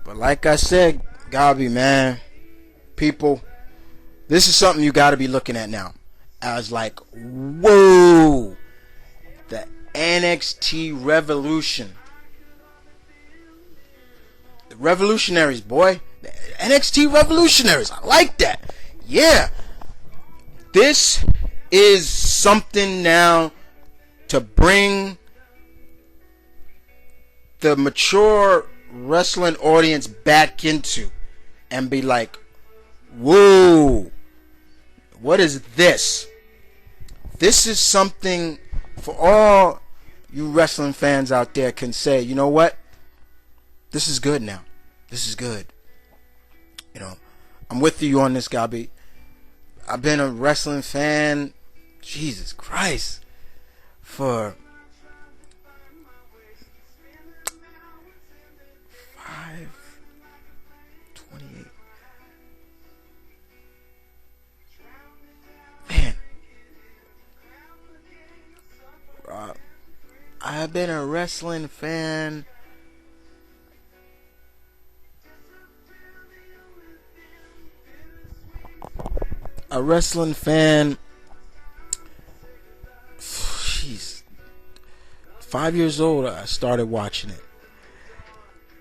But like I said, Gabi, man, people, this is something you got to be looking at now. As like, whoa, the NXT revolution. The revolutionaries, boy. The NXT revolutionaries. I like that. Yeah. This is something now to bring the mature wrestling audience back into and be like, whoa, what is this? This is something for all you wrestling fans out there can say, you know what? This is good now. This is good. You know, I'm with you on this, Gabi. I've been a wrestling fan, Jesus Christ, for 28. Man. I've been a wrestling fan jeez, 5 years old. I started watching it.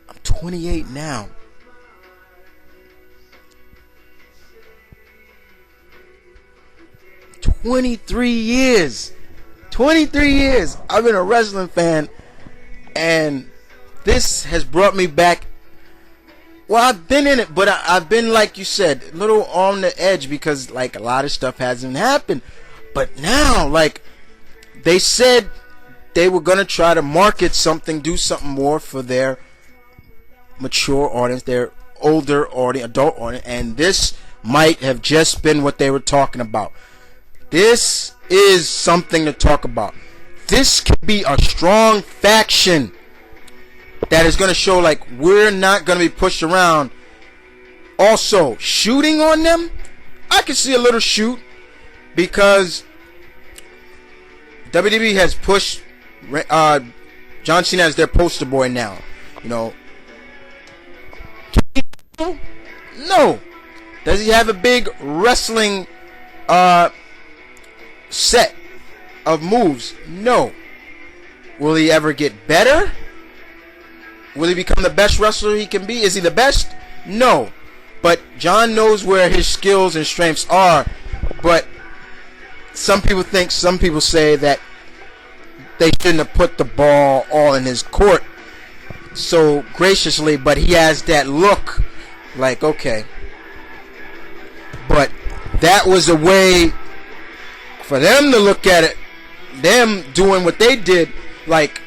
I'm 28 now. 23 years. 23 years I've been a wrestling fan, and this has brought me back. Well, I've been in it, but I've been, like you said, a little on the edge because, like, a lot of stuff hasn't happened. But now, like, they said they were going to try to market something, do something more for their mature audience, their older audience, adult audience, and this might have just been what they were talking about. This is something to talk about. This could be a strong faction that is going to show, like, we're not going to be pushed around. Also, shooting on them, I can see a little shoot because WWE has pushed John Cena as their poster boy now. You know, no. Does he have a big wrestling set of moves? No. Will he ever get better? Will he become the best wrestler he can be? Is he the best? No. But John knows where his skills and strengths are. But some people say that they shouldn't have put the ball all in his court so graciously, but he has that look like, okay. But that was a way for them to look at it, them doing what they did, like,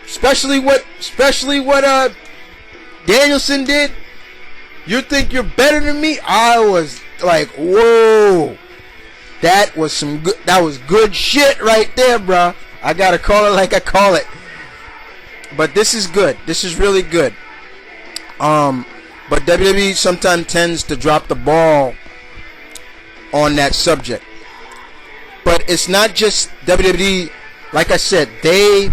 especially what Danielson did. You think you're better than me? I was like, whoa, that was good shit right there, bro. I gotta call it like I call it. But this is good. This is really good. But WWE sometimes tends to drop the ball on that subject. But it's not just WWE. Like I said, they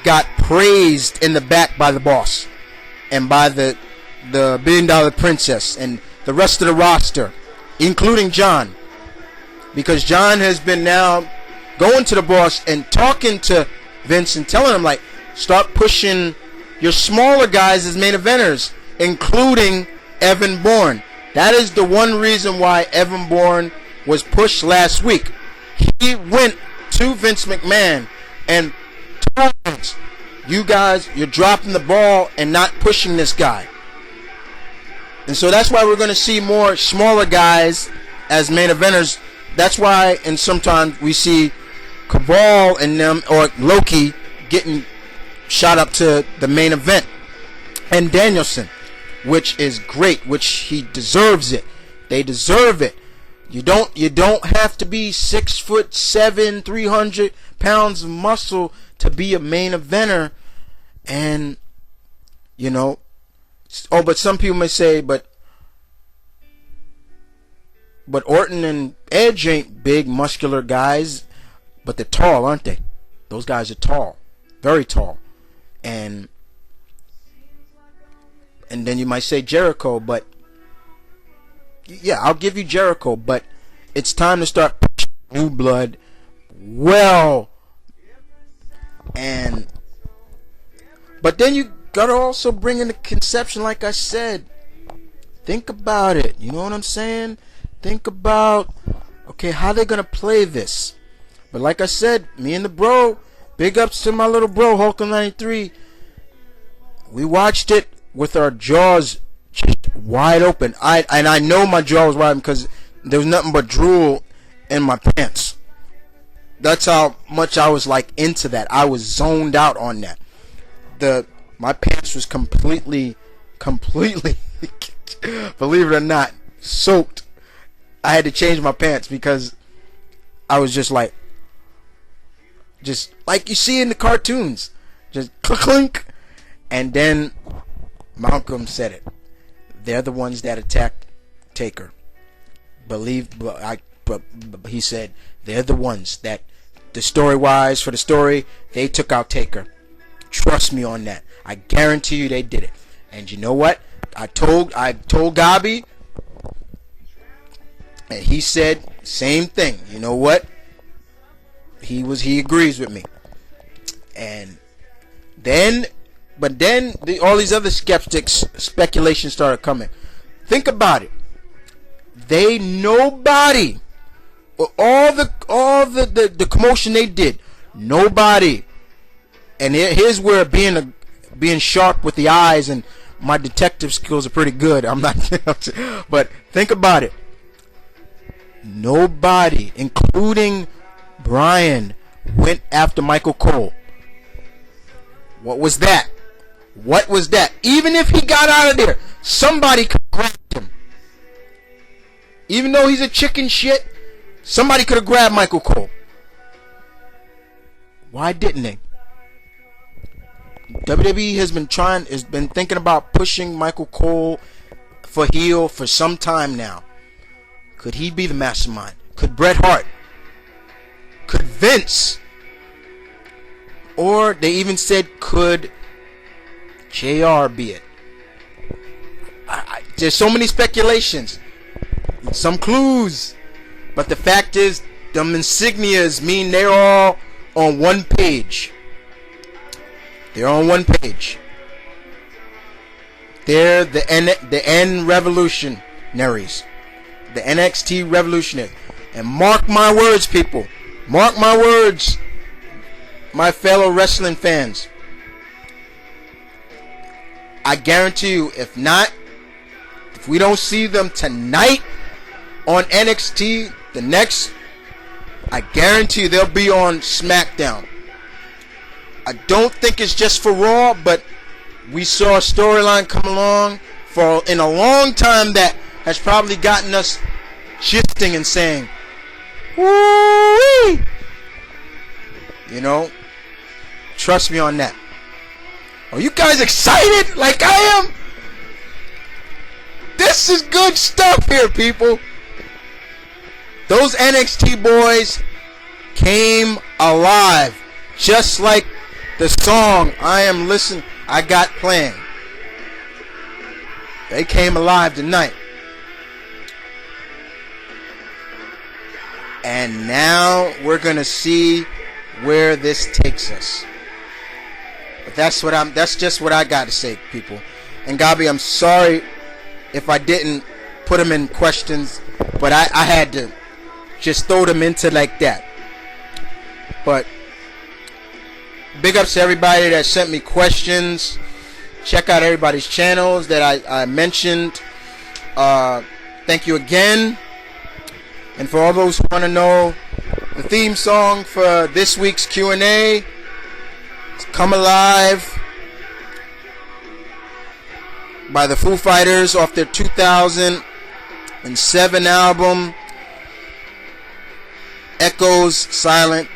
got praised in the back by the boss and by the $1 billion princess and the rest of the roster, including John, because John has been now going to the boss and talking to Vince and telling him, like, start pushing your smaller guys as main eventers, including Evan Bourne. That is the one reason why Evan Bourne was pushed last week. He went to Vince McMahon and told him, you guys, you're dropping the ball and not pushing this guy. And so that's why we're going to see more smaller guys as main eventers. That's why, and sometimes we see Cabal and them, or Loki, getting shot up to the main event. And Danielson, which is great, which he deserves it. They deserve it. You don't have to be 6'7", 300 pounds of muscle to be a main eventer. And, you know, but some people may say, but Orton and Edge ain't big, muscular guys, but they're tall, aren't they? Those guys are tall, very tall. And And then you might say Jericho, but yeah, I'll give you Jericho, but it's time to start pushing new blood. Well, and but then you gotta also bring in the conception, like I said. Think about it. You know what I'm saying? Think about, okay, how they gonna play this. But like I said, me and the bro, big ups to my little bro, Hulk93. We watched it with our jaws just wide open. I know my jaw was wide open because there was nothing but drool in my pants. That's how much I was like into that. I was zoned out on that. My pants was completely believe it or not, soaked. I had to change my pants because I was just like you see in the cartoons, just clink. And then Malcolm said it. They're the ones that attacked Taker. He said they're the ones that, the story-wise, for the story, they took out Taker. Trust me on that. I guarantee you they did it. And you know what? I told Gabi, and he said same thing. You know what? He agrees with me. And then, all these other skeptics, speculation started coming. Think about it. Nobody, all the commotion they did, nobody. And here's where being sharp with the eyes and my detective skills are pretty good. I'm not, but think about it. Nobody, including Brian, went after Michael Cole. What was that? What was that? Even if he got out of there, somebody could have grabbed him. Even though he's a chicken shit, somebody could have grabbed Michael Cole. Why didn't they? WWE has been thinking about pushing Michael Cole for heel for some time now. Could he be the mastermind? Could Bret Hart? Could Vince? Or they even said, could JR be it? There's so many speculations, some clues, but the fact is, them insignias mean they're all on one page. They're on one page. They're the N revolutionaries, the NXT revolutionaries. And mark my words, people. Mark my words, my fellow wrestling fans. I guarantee you, if we don't see them tonight on NXT, I guarantee you they'll be on SmackDown. I don't think it's just for Raw, but we saw a storyline come along in a long time that has probably gotten us shifting and saying, woo-wee! You know, trust me on that. Are you guys excited like I am? This is good stuff here, people. Those NXT boys came alive, just like the song I got playing. They came alive tonight. And now we're gonna see where this takes us. But that's just what I gotta say, people. And Gabi, I'm sorry if I didn't put them in questions, but I had to just throw them into like that. But big ups to everybody that sent me questions. Check out everybody's channels that I mentioned. Thank you again. And for all those who want to know the theme song for this week's Q&A, it's Come Alive by the Foo Fighters off their 2007 album, Echoes, Silence,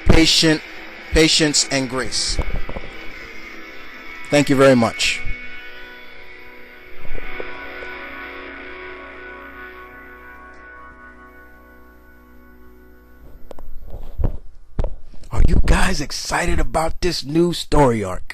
Patience, and Grace. Thank you very much. Are you guys excited about this new story arc?